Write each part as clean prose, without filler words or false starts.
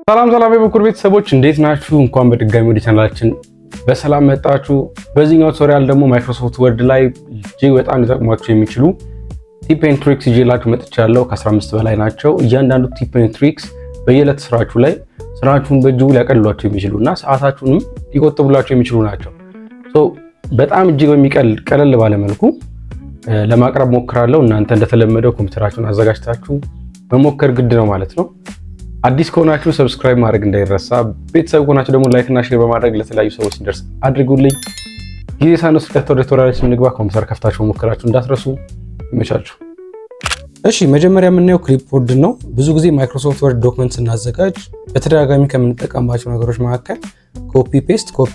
ሰላም የበኩር ቤተሰቦች እንዴት ናችሁ? እንኳን በድጋሚ ወደ ቻናላችን በሰላም መጣችሁ። በዚህኛው ቱቶሪያል ደግሞ ማይክሮሶፍት ወርድ ላይ እጅግ በጣም ሊጠቅሟችሁ የሚችሉ ቲፕ ኤንድ ትሪክስ ይዤላችሁ መጥቻለሁ። ከ15 በላይ ናቸው። እያንዳንዱ ቲፕ ኤንድ ትሪክስ በየዕለት ስራችሁ ላይ ስራችሁን በእጅጉ ሊያቀልሏችሁ የሚችሉና ሰዓታችሁንም ሊቆጥቡላችሁ የሚችሉ ናቸው። በጣም እጅግ ቀለል ባለ መልኩ ለማቅረብ ሞክራለሁ። እናንተ እንደተለመደው ኮምፒውተራችሁን አዘጋጅታችሁ መሞከር ግድ ነው ማለት ነው። አዲስ ከሆናችሁ ሰብስክራይብ ማድረግ እንዳይረሳ፣ ቤተሰብ ከሆናችሁ ደግሞ ላይክ እና ሼር በማድረግ ለተለያዩ ሰዎች እንዲደርስ አድርጉልኝ። ጊዜ ሳንወስድ ወደ ቱቶሪያላችን እንግባ። ኮምፒውተር ከፍታችሁ መሞከራችሁ እንዳትረሱ። ይመቻችሁ። እሺ፣ መጀመሪያ የምናየው ክሊፕቦርድ ነው። ብዙ ጊዜ ማይክሮሶፍት ወርድ ዶክመንት ስናዘጋጅ በተደጋጋሚ ከምንጠቀምባቸው ነገሮች መካከል ኮፒ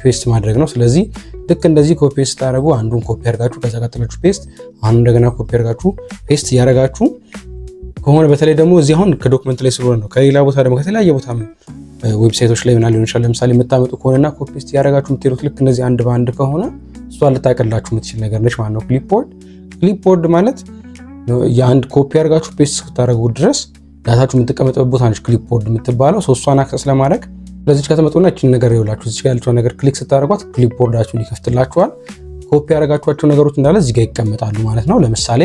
ፔስት ማድረግ ነው። ስለዚህ ልክ እንደዚህ ኮፒ ፔስት ታደርጉ፣ አንዱን ኮፒ አድርጋችሁ ከዛ ቀጥላችሁ ፔስት፣ አሁን እንደገና ኮፒ አድርጋችሁ ፔስት ያደርጋችሁ ከሆነ በተለይ ደግሞ እዚህ አሁን ከዶክመንት ላይ ስለሆነ ነው። ከሌላ ቦታ ደግሞ ከተለያየ ቦታ ዌብሳይቶች ላይ ምናምን ሊሆን ይችላል። ለምሳሌ የምታመጡ ከሆነና ኮፒ ፔስት ያደርጋችሁ የምትሄዱት ልክ እንደዚህ አንድ በአንድ ከሆነ እሷ ልታቀላችሁ የምትችል ነገር ነች ማለት ነው። ክሊፕቦርድ ማለት የአንድ ኮፒ አድርጋችሁ ፔስት እስክታደርጉ ድረስ ዳታችሁ የምትቀመጥበት ቦታ ነች ክሊፕቦርድ የምትባለው። እሷን አክሰስ ለማድረግ ስለዚህ ከተመጡና እቺን ነገር ይውላችሁ እዚህ ጋር ያለችው ነገር ክሊክ ስታደርጓት ክሊፕቦርዳችሁን ይከፍትላችኋል። ኮፒ ያደርጋችኋቸው ነገሮች እንዳለ እዚህ ጋር ይቀመጣሉ ማለት ነው። ለምሳሌ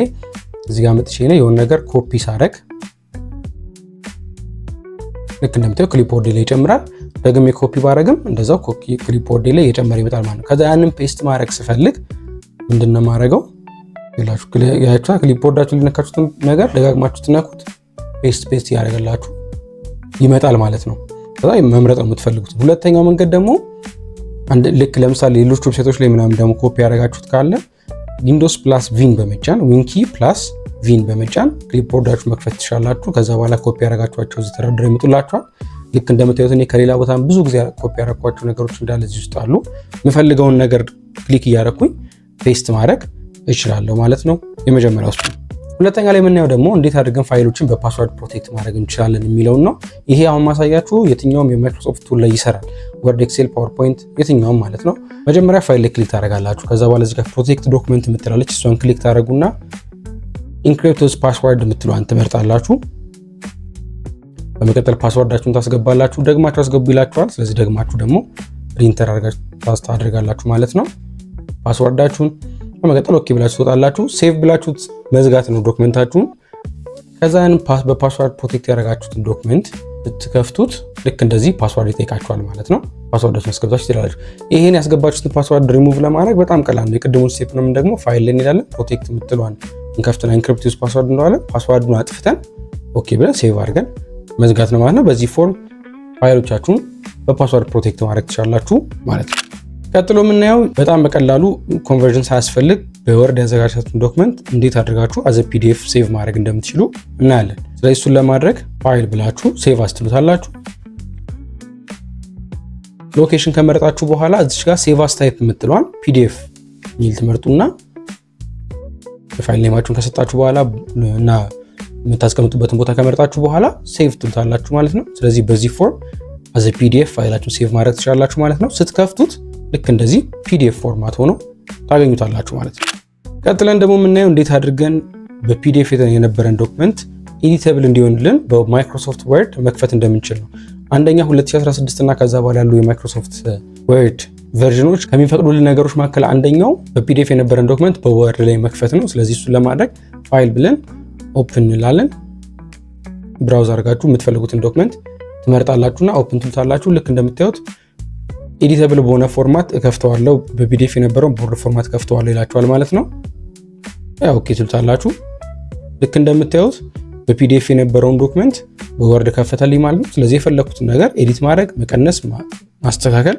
እዚህ ጋር መጥቼ ነው የሆነ ነገር ኮፒ ሳደርግ ልክ እንደምታዩ ክሊፕቦርድ ላይ ይጨምራል። ደግሜ ኮፒ ባደርግም እንደዛው ክሊፕቦርድ ላይ እየጨመረ ይመጣል ማለት ነው። ከዛ ያንን ፔስት ማድረግ ስፈልግ ምንድነው ማድረገው? ያላችሁ ክሊፕቦርዳችሁ ሊነካችሁት ነገር ደጋግማችሁ ትነኩት ፔስት ያደርጋላችሁ ይመጣል ማለት ነው። ከዛ መምረጥ ነው የምትፈልጉት። ሁለተኛው መንገድ ደግሞ ልክ ለምሳሌ ሌሎች ዌብሳይቶች ላይ ምናምን ደግሞ ኮፒ ያደርጋችሁት ካለ ዊንዶውስ ፕላስ ቪን በመጫን ዊንኪ ፕላስ ቪን በመጫን ክሊፕቦርዳችሁ መክፈት ትችላላችሁ። ከዛ በኋላ ኮፒ ያደርጋችኋቸው እዚህ ተደርድረው ይመጡላችኋል። ልክ እንደምታዩት እኔ ከሌላ ቦታ ብዙ ጊዜ ኮፒ ያደረኳቸው ነገሮች እንዳለ እዚህ ውስጥ አሉ። የምፈልገውን ነገር ክሊክ እያደረኩኝ ፔስት ማድረግ እችላለሁ ማለት ነው። የመጀመሪያው እሱ። ሁለተኛ ላይ የምናየው ደግሞ እንዴት አድርገን ፋይሎችን በፓስወርድ ፕሮቴክት ማድረግ እንችላለን የሚለው ነው። ይሄ አሁን ማሳያችሁ የትኛውም የማይክሮሶፍት ቱል ላይ ይሰራል። ወርድ፣ ኤክሴል፣ ፓወርፖይንት የትኛውም ማለት ነው። መጀመሪያ ፋይል ላይ ክሊክ ታደርጋላችሁ። ከዛ በኋላ እዚህ ጋር ፕሮቴክት ዶክመንት የምትላለች እሷን ክሊክ ታደርጉና ኢንክሪፕት ዊዝ ፓስወርድ የምትሏን ትመርጣላችሁ። በመቀጠል ፓስወርዳችሁን ታስገባላችሁ። ደግማችሁ አስገቡ ይላችኋል። ስለዚህ ደግማችሁ ደግሞ ሪንተር አድርጋችሁ ታደርጋላችሁ ማለት ነው ፓስወርዳችሁን። በመቀጠል ኦኬ ብላችሁ ትወጣላችሁ። ሴቭ ብላችሁ መዝጋት ነው ዶክመንታችሁን። ከዛን በፓስወርድ ፕሮቴክት ያደረጋችሁትን ዶክመንት ስትከፍቱት ልክ እንደዚህ ፓስወርድ ይጠይቃችኋል ማለት ነው። ፓስወርዳችሁን አስገብታችሁ ትላላችሁ። ይሄን ያስገባችሁትን ፓስወርድ ሪሙቭ ለማድረግ በጣም ቀላል ነው። የቅድሙን ስቴፕ ነው ደግሞ ፋይል ላይ እንሄዳለን። ፕሮቴክት የምትሏን እንከፍተና ኢንክሪፕት ዊዝ ፓስወርድ እንደዋለን ፓስወርዱን አጥፍተን ኦኬ ብለን ሴቭ አድርገን መዝጋት ነው ማለት ነው። በዚህ ፎርም ፋይሎቻችሁን በፓስወርድ ፕሮቴክት ማድረግ ትችላላችሁ ማለት ነው። ቀጥሎ የምናየው በጣም በቀላሉ ኮንቨርዥን ሳያስፈልግ በወርድ ያዘጋጃችሁትን ዶክመንት እንዴት አድርጋችሁ አዘ ፒዲኤፍ ሴቭ ማድረግ እንደምትችሉ እናያለን። ስለዚህ እሱን ለማድረግ ፋይል ብላችሁ ሴቭ አስትሉታላችሁ። ሎኬሽን ከመረጣችሁ በኋላ እዚች ጋር ሴቭ አስ ታይፕ የምትሏን ፒዲኤፍ ሚል ትመርጡና ፋይል ኔማችሁን ከሰጣችሁ በኋላ እና የምታስቀምጡበትን ቦታ ከመረጣችሁ በኋላ ሴቭ ትሉታላችሁ ማለት ነው። ስለዚህ በዚህ ፎርም አዘ ፒዲኤፍ ፋይላችሁን ሴቭ ማድረግ ትችላላችሁ ማለት ነው። ስትከፍቱት ልክ እንደዚህ ፒዲኤፍ ፎርማት ሆኖ ታገኙታላችሁ ማለት ነው። ቀጥለን ደግሞ የምናየው እንዴት አድርገን በፒዲኤፍ የነበረን ዶክመንት ኤዲተብል እንዲሆንልን በማይክሮሶፍት ወርድ መክፈት እንደምንችል ነው። አንደኛ 2016 እና ከዛ በኋላ ያሉ የማይክሮሶፍት ወርድ ቨርዥኖች ከሚፈቅዱልን ነገሮች መካከል አንደኛው በፒዲኤፍ የነበረን ዶክመንት በወርድ ላይ መክፈት ነው። ስለዚህ እሱን ለማድረግ ፋይል ብለን ኦፕን እንላለን። ብራውዝ አድርጋችሁ የምትፈልጉትን ዶክመንት ትመርጣላችሁና ኦፕን ትሉታላችሁ። ልክ እንደምታዩት ኤዲተብል በሆነ ፎርማት ከፍተዋለሁ፣ በፒዲኤፍ የነበረውን ቦርድ ፎርማት ከፍተዋለሁ ይላችኋል ማለት ነው። ኦኬ ትሉታላችሁ። ልክ እንደምታዩት በፒዲኤፍ የነበረውን ዶክመንት በወርድ ከፈተልኝ ማለት ነው። ስለዚህ የፈለኩትን ነገር ኤዲት ማድረግ፣ መቀነስ፣ ማስተካከል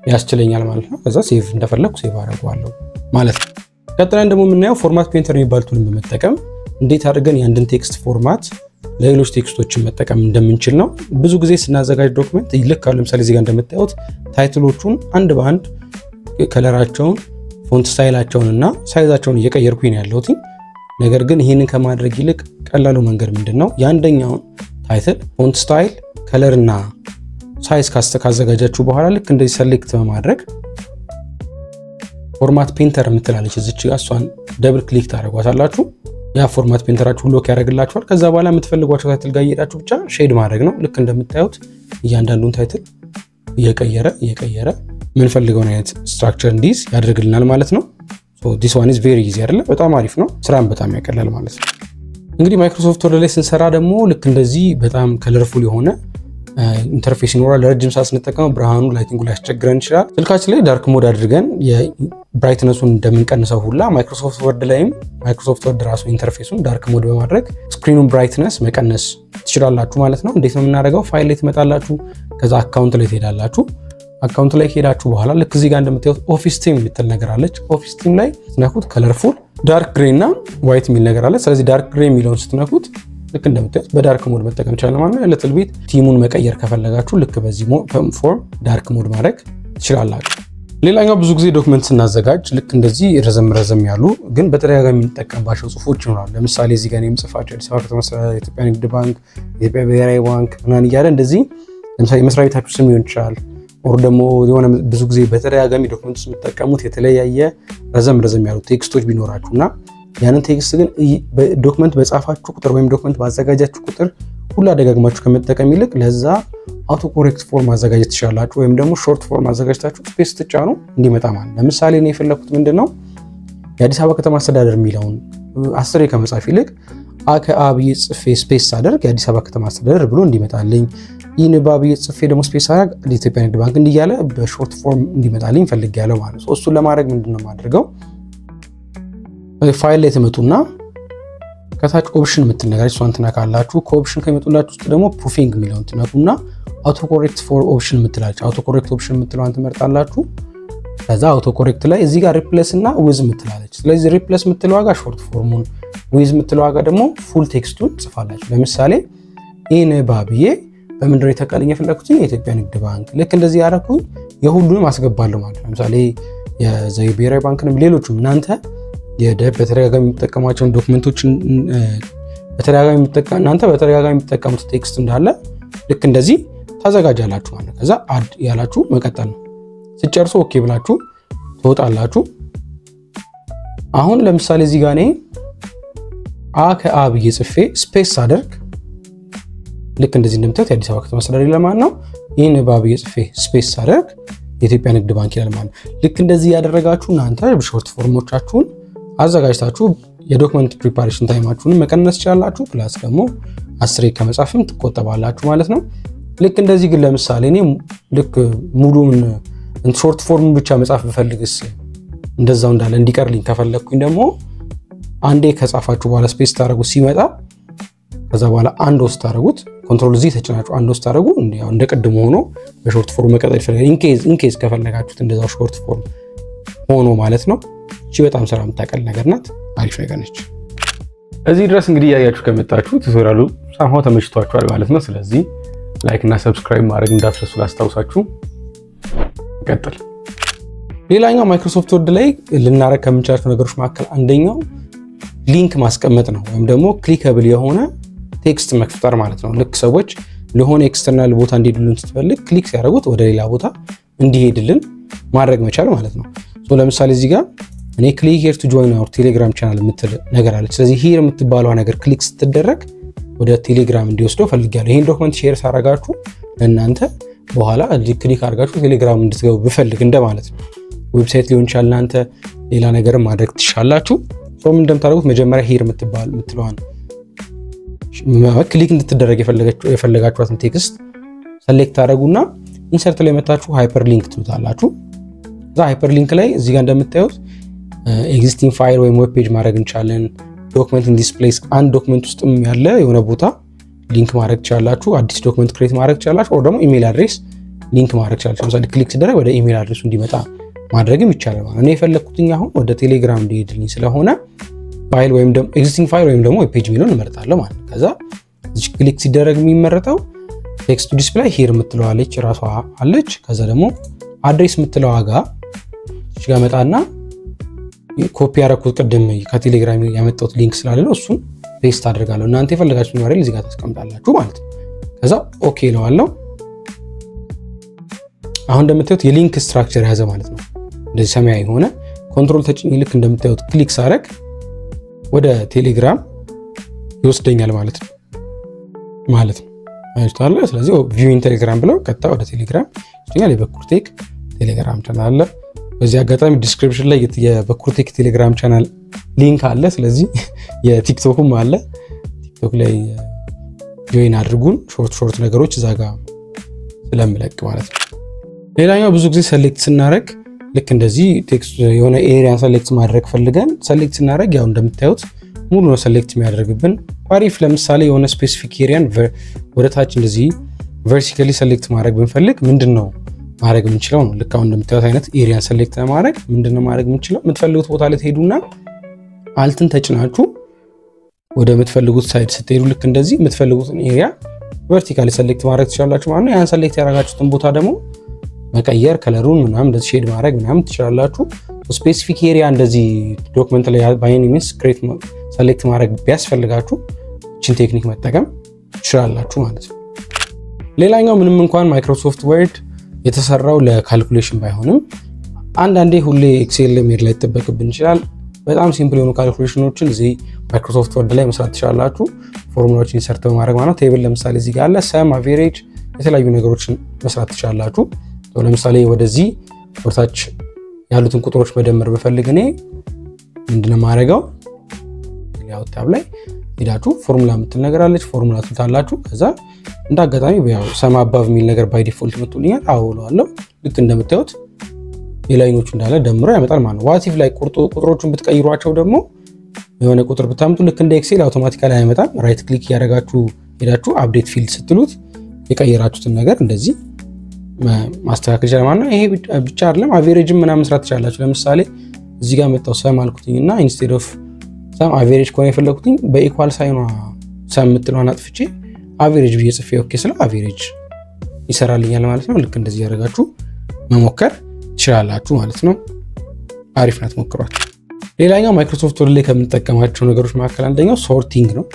ያስችለኛል ማለት ነው። ከዛ ሴቭ እንደፈለኩ ሴቭ አደርገዋለሁ ማለት ነው። ቀጥለን ደግሞ የምናየው ፎርማት ፔንተር የሚባሉትን በመጠቀም እንዴት አድርገን የአንድን ቴክስት ፎርማት ለሌሎች ቴክስቶችን መጠቀም እንደምንችል ነው። ብዙ ጊዜ ስናዘጋጅ ዶክመንት ይልካሉ። ለምሳሌ እዚህ ጋር እንደምታዩት ታይትሎቹን አንድ በአንድ ከለራቸውን፣ ፎንት ስታይላቸውን እና ሳይዛቸውን እየቀየርኩኝ ነው ያለሁት። ነገር ግን ይሄንን ከማድረግ ይልቅ ቀላሉ መንገድ ምንድነው? የአንደኛውን ታይትል ፎንት ስታይል፣ ከለር እና ሳይዝ ካዘጋጃችሁ በኋላ ልክ እንደዚህ ሰሌክት በማድረግ ፎርማት ፔንተር የምትላለች እዚች ጋር እሷን ደብል ክሊክ ታደርጓታላችሁ። ያ ፎርማት ፔንተራችሁ ሎክ ያደርግላችኋል ከዛ በኋላ የምትፈልጓቸው ታይትል ጋር እየሄዳችሁ ብቻ ሼድ ማድረግ ነው ልክ እንደምታዩት እያንዳንዱን ታይትል እየቀየረ ምን ፈልገውን አይነት ስትራክቸር እንዲዝ ያደርግልናል ማለት ነው so this one is very easy አይደለ በጣም አሪፍ ነው ስራን በጣም ያቀላል ማለት ነው እንግዲህ ማይክሮሶፍት ወርድ ላይ ስንሰራ ደግሞ ልክ እንደዚህ በጣም ከለርፉል የሆነ ኢንተርፌስ ይኖራል ለረጅም ሰዓት ስንጠቀመው ብርሃኑ ላይቲንጉ ላይ ያስቸግረን ይችላል ስልካችን ላይ ዳርክ ሞድ አድርገን የብራይትነሱን እንደምንቀንሰው ሁላ ማይክሮሶፍት ወርድ ላይም ማይክሮሶፍት ወርድ ራሱ ኢንተርፌሱን ዳርክ ሞድ በማድረግ ስክሪኑን ብራይትነስ መቀነስ ትችላላችሁ ማለት ነው እንዴት ነው የምናደርገው ፋይል ላይ ትመጣላችሁ ከዛ አካውንት ላይ ትሄዳላችሁ አካውንት ላይ ሄዳችሁ በኋላ ልክ እዚህ ጋር እንደምታዩት ኦፊስ ቲም የምትል ነገር አለች ኦፊስ ቲም ላይ ስትነኩት ከለርፉል ዳርክ ግሬ እና ዋይት የሚል ነገር አለ ስለዚህ ዳርክ ግሬ የሚለውን ስትነኩት ልክ እንደምታዩት በዳርክ ሞድ መጠቀም ይቻላል ማለት ነው ለትል ቤት ቲሙን መቀየር ከፈለጋችሁ ልክ በዚህ ፎርም ዳርክ ሞድ ማድረግ ትችላላችሁ ሌላኛው ብዙ ጊዜ ዶክመንት ስናዘጋጅ ልክ እንደዚህ ረዘም ያሉ ግን በተደጋጋሚ የምንጠቀምባቸው ጽሁፎች ይኖራሉ ለምሳሌ እዚህ ጋር የምጽፋቸው አዲስ አበባ ከተማ አስተዳደር የኢትዮጵያ ንግድ ባንክ የኢትዮጵያ ብሔራዊ ባንክ ምናምን እያለ እንደዚህ ለምሳሌ መስሪያ ቤታችሁ ስም ይሆን ይችላል ኦር ደግሞ የሆነ ብዙ ጊዜ በተደጋጋሚ ዶክመንት ውስጥ የምትጠቀሙት የተለያየ ረዘም ያሉ ቴክስቶች ቢኖራችሁና ያንን ቴክስት ግን ዶክመንት በጻፋችሁ ቁጥር ወይም ዶክመንት ባዘጋጃችሁ ቁጥር ሁላ ደጋግማችሁ ከመጠቀም ይልቅ ለዛ አውቶ ኮሬክት ፎርም ማዘጋጀት ትችላላችሁ ወይም ደግሞ ሾርት ፎርም ማዘጋጀታችሁ ስፔስ ትጫኑ እንዲመጣ ማለት ለምሳሌ እኔ የፈለኩት ምንድነው የአዲስ አበባ ከተማ አስተዳደር የሚለውን 10 ከመጻፍ ይልቅ አከአብይ ጽፌ ስፔስ አደርግ የአዲስ አበባ ከተማ አስተዳደር ብሎ እንዲመጣልኝ ይህን ባብይ ጽፌ ደግሞ ስፔስ አደርግ ለኢትዮጵያ ንግድ ባንክ እንዲያለ በሾርት ፎርም እንዲመጣልኝ ፈልጋለሁ ማለት ነው እሱን ለማድረግ ምንድነው ማድረገው ፋይል ላይ ተመጡና ከታች ኦፕሽን የምትል ነገር እሷን ትነካላችሁ ከኦፕሽን ከመጡላችሁ ውስጥ ደግሞ ፕሩፊንግ የሚለውን ትነኩና አውቶ ኮሬክት ፎር ኦፕሽን የምትላችሁ አውቶ ኮሬክት ኦፕሽን የምትለውን ትመርጣላችሁ ከዛ አውቶ ኮሬክት ላይ እዚህ ጋር ሪፕሌስ እና ዊዝ የምትላለች ስለዚህ ሪፕሌስ የምትለው ጋር ሾርት ፎርሙን ዊዝ የምትለው ጋር ደግሞ ፉል ቴክስቱን ጽፋላችሁ ለምሳሌ ኢን ባብዬ በመንደር የተቀለኝ የፈለኩት የኢትዮጵያ ንግድ ባንክ ልክ እንደዚህ ያደረኩኝ የሁሉንም አስገባለሁ ማለት ለምሳሌ የዘይ ብሔራዊ ባንክንም ሌሎችም እናንተ በተደጋጋሚ የምትጠቀሟቸው ዶክመንቶችን እናንተ በተደጋጋሚ የምትጠቀሙት ቴክስት እንዳለ ልክ እንደዚህ ታዘጋጃላችሁ ማለት ከዛ አድ ያላችሁ መቀጠል ነው ሲጨርሱ ኦኬ ብላችሁ ትወጣላችሁ አሁን ለምሳሌ እዚህ ጋር እኔ አከአብይ ጽፌ ስፔስ አደርግ ልክ እንደዚህ እንደምታዩት የአዲስ አበባ ከተማ አስተዳደር ለማን ነው ይሄን ባብዬ ጽፌ ስፔስ አደርግ የኢትዮጵያ ንግድ ባንክ ይላል ማለት ልክ እንደዚህ ያደረጋችሁ እናንተ ሾርት ፎርሞቻችሁን አዘጋጅታችሁ የዶክመንት ፕሪፓሬሽን ታይማችሁን መቀነስ ይችላልላችሁ ፕላስ ደግሞ 10 ከመጻፍም ትቆጠባላችሁ ማለት ነው ልክ እንደዚህ ግን ለምሳሌ እኔ ልክ ሙሉን ሾርት ፎርም ብቻ መጻፍ ብፈልግስ እንደዛው እንዳለ እንዲቀርልኝ ከፈለኩኝ ደግሞ አንዴ ከጻፋችሁ በኋላ ስፔስ ታረጉ ሲመጣ ከዛ በኋላ አንድ ወስት ታረጉት ኮንትሮል ዚ ተጭናችሁ አንድ ወስት ታረጉ እንደ ቀድሞ ሆኖ በሾርት ፎርም መቀጠል ይፈልጋል ኢንኬዝ ከፈለጋችሁት እንደዛው ሾርት ፎርም ሆኖ ማለት ነው እቺ በጣም ስራ የምታቀል ነገር ናት አሪፍ ነገር ነች እዚህ ድረስ እንግዲህ ያያችሁ ከመጣችሁ ቱቶሪያሉ ሳምሃው ተመችቷችኋል ማለት ነው ስለዚህ ላይክ እና ሰብስክራይብ ማድረግ እንዳትረሱ ላስታውሳችሁ ቀጥል ሌላኛው ማይክሮሶፍት ወርድ ላይ ልናረግ ከምንችላቸው ነገሮች መካከል አንደኛው ሊንክ ማስቀመጥ ነው ወይም ደግሞ ክሊከብል የሆነ ቴክስት መፍጠር ማለት ነው ልክ ሰዎች ለሆነ ኤክስተርናል ቦታ እንዲሄዱልን ስትፈልግ ክሊክ ሲያደርጉት ወደ ሌላ ቦታ እንዲሄድልን ማድረግ መቻል ማለት ነው ለምሳሌ እዚህ ጋር እኔ ክሊክ ሄር ቱ ጆይን አወር ቴሌግራም ቻናል የምትል ነገር አለች ስለዚህ ሄር የምትባለው ነገር ክሊክ ስትደረግ ወደ ቴሌግራም እንዲወስደው ፈልጋለሁ ይሄን ዶክመንት ሼር ሳረጋችሁ ለእናንተ በኋላ ክሊክ አድርጋችሁ ቴሌግራም እንድትገቡ ብፈልግ እንደማለት ነው ዌብሳይት ሊሆን ይችላል እናንተ ሌላ ነገር ማድረግ ትችላላችሁ ምን እንደምታደርጉት መጀመሪያ ሄር የምትለዋን ክሊክ እንድትደረግ የፈለጋችኋትን ቴክስት ሰሌክት አድርጉና ኢንሰርት ላይ መታችሁ ሃይፐርሊንክ ትሉታላችሁ እዛ ሃይፐርሊንክ ላይ እዚህ ጋር እንደምታዩት ኤግዚስቲንግ ፋይል ወይም ዌብ ፔጅ ማድረግ እንችላለን ዶክመንት ኢን ዲስ ፕሌስ አንድ ዶክመንት ውስጥም ያለ የሆነ ቦታ ሊንክ ማድረግ ትችላላችሁ አዲስ ዶክመንት ክሬት ማድረግ ትችላላችሁ or ደግሞ ኢሜል አድሬስ ሊንክ ማድረግ ትችላላችሁ ለምሳሌ ክሊክ ሲደረግ ወደ ኢሜል አድሬሱ እንዲመጣ ማድረግም ይቻላል ማለት ነው እኔ የፈለኩትኝ አሁን ወደ ቴሌግራም እንዲሄድልኝ ስለሆነ ፋይል ወይም ደግሞ ኤግዚስቲንግ ፋይል ወይም ደግሞ ዌብ ፔጅ ሚለውን እመርጣለሁ ማለት ነው ከዛ እዚህ ክሊክ ሲደረግ የሚመረጠው ቴክስት ቱ ዲስፕሌይ ሄር የምትለው አለች ራሷ አለች ከዛ ደግሞ አድሬስ የምትለው ዋጋ እዚህ ጋር መጣና ኮፒ ያደረኩት ቀደም ከቴሌግራም ያመጣሁት ሊንክ ስላለ ነው እሱን ፔስት አድርጋለሁ እናንተ የፈለጋችሁት ማለት እዚህ ጋር ታስቀምጣላችሁ ማለት ነው ከዛ ኦኬ እለዋለሁ አሁን እንደምታዩት የሊንክ ስትራክቸር ያዘ ማለት ነው እንደዚህ ሰማያዊ ሆነ ኮንትሮል ተጭኝ ልክ እንደምታዩት ክሊክ ሳረግ ወደ ቴሌግራም ይወስደኛል ማለት ነው አይታለ ስለዚህ ቪው ኢን ቴሌግራም ብለው ቀጥታ ወደ ቴሌግራም ይወስደኛል የበኩርቴክ ቴሌግራም ቻናል አለ በዚህ አጋጣሚ ዲስክሪፕሽን ላይ የበኩርቴክ ቴሌግራም ቻናል ሊንክ አለ ስለዚህ የቲክቶክም አለ ቲክቶክ ላይ ጆይን አድርጉን ሾርት ነገሮች እዛ ጋር ስለምለቅ ማለት ነው ሌላኛው ብዙ ጊዜ ሰሌክት ስናደርግ ልክ እንደዚህ ቴክስት የሆነ ኤሪያን ሰሌክት ማድረግ ፈልገን ሰሌክት ስናደርግ ያው እንደምታዩት ሙሉ ነው ሰሌክት የሚያደርግብን አሪፍ ለምሳሌ የሆነ ስፔሲፊክ ኤሪያን ወደ ታች እንደዚህ ቨርቲካሊ ሰሌክት ማድረግ ብንፈልግ ምንድነው ማድረግ የምንችለው ነው ልክ አሁን እንደምታዩት አይነት ኤሪያን ሰሌክት ለማድረግ ምንድነው ማድረግ የምንችለው የምትፈልጉት ቦታ ላይ ትሄዱና አልትን ተጭናችሁ ወደ የምትፈልጉት ሳይድ ስትሄዱ ልክ እንደዚህ የምትፈልጉትን ኤሪያ ቨርቲካሊ ሰሌክት ማድረግ ትችላላችሁ ማለት ነው ያን ሰሌክት ያደረጋችሁትን ቦታ ደግሞ መቀየር ከለሩን ምናምን እንደዚህ ሼድ ማድረግ ምናምን ትችላላችሁ ስፔሲፊክ ኤሪያ እንደዚህ ዶክመንት ላይ ባይ ኤኒ ሚንስ ክሬት ሰሌክት ማድረግ ቢያስፈልጋችሁ እቺን ቴክኒክ መጠቀም ትችላላችሁ ማለት ነው ሌላኛው ምንም እንኳን ማይክሮሶፍት ወርድ የተሰራው ለካልኩሌሽን ባይሆንም አንዳንዴ ሁሌ ኤክሴል ላይ ሜድ ላይ ተጠብቅብን ይችላል በጣም ሲምፕል የሆኑ ካልኩሌሽኖችን እዚህ ማይክሮሶፍት ወርድ ላይ መስራት ትችላላችሁ ፎርሙላዎችን ኢንሰርት በማድረግ ማለት ቴብል ለምሳሌ እዚህ ጋር አለ ሰም አቨሬጅ የተለያዩ ነገሮችን መስራት ትችላላችሁ ለምሳሌ ወደዚህ ወርታች ያሉትን ቁጥሮች መደመር በፈልግ እኔ ምንድነው ማድረገው ያው ታብ ላይ ሄዳችሁ ፎርሙላ የምትል ነገር አለች ፎርሙላ ትልታላችሁ ከዛ እንዳጋጣሚ ያው ሰም አባቭ የሚል ነገር ባይ ዲፎልት መጥቶልኛል አውለዋለሁ ልክ እንደምታዩት የላይኖቹ እንዳለ ደምሮ ያመጣል ማለት ነው ዋቲፍ ላይ ቁጥሮቹን ብትቀይሯቸው ደግሞ የሆነ ቁጥር ብታምጡ ልክ እንደ ኤክሴል አውቶማቲካሊ ያመጣል ራይት ክሊክ ያደርጋችሁ ሄዳችሁ አፕዴት ፊልድ ስትሉት የቀየራችሁትን ነገር እንደዚህ ማስተካከል ይችላል ማለት ነው ይሄ ብቻ አይደለም አቨሬጅም ምናምን መስራት ትችላላችሁ ለምሳሌ እዚህ ጋር መጣው ሰም አልኩትኝና ኢንስቴድ ኦፍ ሰም አቨሬጅ ኮን የፈለኩትኝ በኢኳል ሳይኗ ሰም ምትለዋን አጥፍቼ አቨሬጅ ብዬ ጽፌ ኦኬ ስለ አቨሬጅ ይሰራልኛል ማለት ነው ልክ እንደዚህ ያደርጋችሁ መሞከር ትችላላችሁ ማለት ነው አሪፍ ናት ሞክሯት ሌላኛው ማይክሮሶፍት ወርድ ላይ ከምንጠቀማቸው ነገሮች መካከል አንደኛው ሶርቲንግ ነው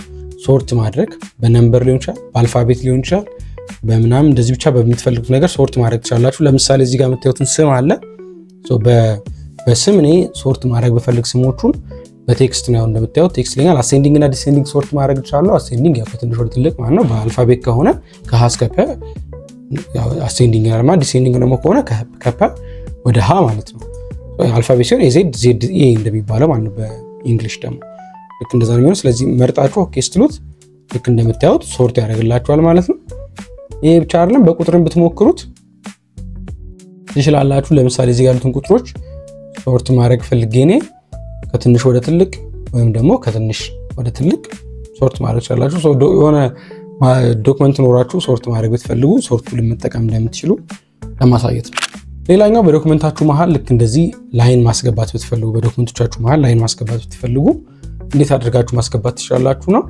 ሶርት ማድረግ በነምበር ሊሆን ይችላል በአልፋቤት ሊሆን ይችላል በመናም እንደዚህ ብቻ በሚፈልጉት ነገር ሶርት ማድረግ ትችላላችሁ ለምሳሌ እዚህ ጋር የምታዩትን ስም አለ በስም እኔ ሶርት ማድረግ በፈልግ ስሞቹን በቴክስት ነው እንደምታዩት ቴክስት ሊንክ አሴንዲንግ እና ዲሴንዲንግ ሶርት ማድረግ ይችላል አሴንዲንግ ያው ከትንሽ ወደ ትልቅ ማለት ነው በአልፋቤት ከሆነ ከሀ እስከ ፐ ያው አሴንዲንግ እና ዲሴንዲንግ ደግሞ ከሆነ ከፐ ወደ ሃ ማለት ነው አልፋቤት ሲሆን ዜድ ኤ እንደሚባለው ማለት ነው በእንግሊሽ ደግሞ ልክ እንደዛ ነው የሚሆነው ስለዚህ መርጣችሁ ኦኬ ስትሉት ልክ እንደምታዩት ሶርት ያደርግላችኋል ማለት ነው ይሄ ብቻ አይደለም በቁጥርም ብትሞክሩት ትችላላችሁ ለምሳሌ እዚህ ያሉትን ቁጥሮች ሶርት ማድረግ ፈልጌኔ ከትንሽ ወደ ትልቅ ወይም ደግሞ ከትንሽ ወደ ትልቅ ሶርት ማድረግ ይችላላችሁ የሆነ ዶክመንት ኖራችሁ ሶርት ማድረግ ብትፈልጉ ሶርቱን ለመጠቀም እንደምትችሉ ለማሳየት ነው ሌላኛው በዶክመንታችሁ መሃል ልክ እንደዚህ ላይን ማስገባት ብትፈልጉ በዶክመንቶቻችሁ መሃል ላይን ማስገባት ብትፈልጉ እንዴት አድርጋችሁ ማስገባት ትችላላችሁ ነው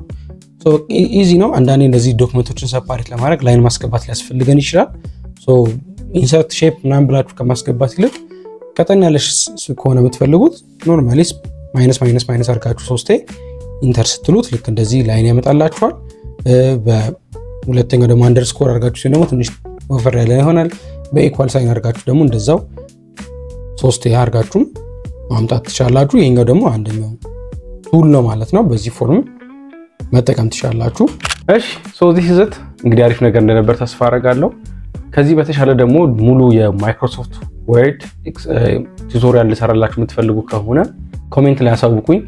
ኢዚ ነው አንዳንዴ እንደዚህ ዶክመንቶችን ሰፓሬት ለማድረግ ላይን ማስገባት ሊያስፈልገን ይችላል ኢንሰርት ሼፕ ምናምን ብላችሁ ከማስገባት ይልቅ ቀጠን ያለሽ ከሆነ የምትፈልጉት ኖርማሊ ማይነስ አድርጋችሁ ሶስቴ ኢንተር ስትሉት ልክ እንደዚህ ላይን ያመጣላችኋል በሁለተኛው ደግሞ አንደርስኮር አድርጋችሁ ደግሞ ትንሽ ወፈር ያለ ይሆናል በኢኳል ሳይን አድርጋችሁ ደግሞ እንደዛው ሶስቴ አድርጋችሁ ማምጣት ትችላላችሁ ይሄኛው ደግሞ አንደኛው ቱል ነው ማለት ነው በዚህ ፎርም መጠቀም ትችላላችሁ እሺ this is it እንግዲህ አሪፍ ነገር እንደነበር ተስፋ አደርጋለሁ ከዚህ በተሻለ ደግሞ ሙሉ የማይክሮሶፍት ወርድ ቱቶሪያል ልሰራላችሁ የምትፈልጉ ከሆነ ኮሜንት ላይ አሳውቁኝ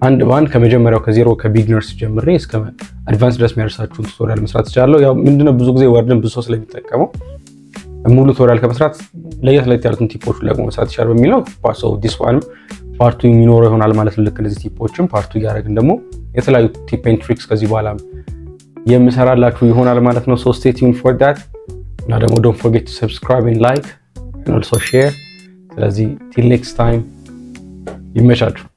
አንድ ባንድ ከመጀመሪያው ከዜሮ ከቢግነርስ ጀምሬ እስከ አድቫንስ ድረስ የሚያደርሳችሁ ቱቶሪያል መስራት ይችላልው ያው ምንድነው ብዙ ጊዜ ወርድን ብዙ ሰው ስለሚጠቀመው ሙሉ ቱቶሪያል ከመስራት ለየት ያሉትን ቲፖች ለቆ መስራት ይችላል በሚለው ፓርት ኦፍ ዲስ ዋን ፓርቱ የሚኖረው ይሆናል ማለት ነው ልክ እንደዚህ ቲፖችን ፓርቱ ያደረግን ደግሞ የተለያዩ ቲፕ ኤንድ ትሪክስ ከዚህ በኋላ የምሰራላችሁ ይሆናል ማለት ነው so stay tuned for that እና ደግሞ don't forget to subscribe and like and also share ስለዚህ till next time ይመቻችሁ